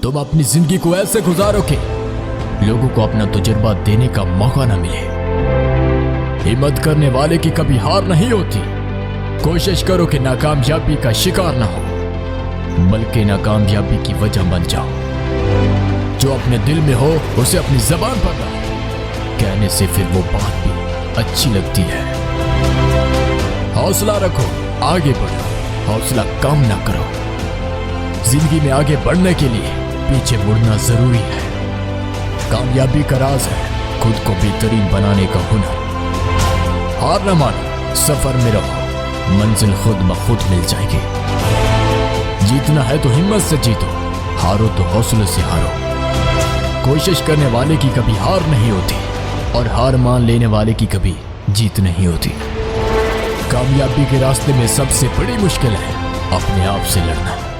तुम अपनी जिंदगी को ऐसे गुजारो कि लोगों को अपना तजुर्बा देने का मौका न मिले। हिम्मत करने वाले की कभी हार नहीं होती। कोशिश करो कि नाकामयाबी का शिकार ना हो, बल्कि नाकामयाबी की वजह बन जाओ। जो अपने दिल में हो उसे अपनी जबान पर लाओ, कहने से फिर वो बात भी अच्छी लगती है। हौसला रखो, आगे बढ़ो, हौसला कम ना करो। जिंदगी में आगे बढ़ने के लिए पीछे मुड़ना जरूरी है। कामयाबी का राज है खुद को बेहतरीन बनाने का हुनर। हार न मानो, सफर में रहो, मंजिल खुद ब खुद मिल जाएगी। जीतना है तो हिम्मत से जीतो, हारो तो हौसले से हारो। कोशिश करने वाले की कभी हार नहीं होती और हार मान लेने वाले की कभी जीत नहीं होती। कामयाबी के रास्ते में सबसे बड़ी मुश्किल है अपने आप से लड़ना।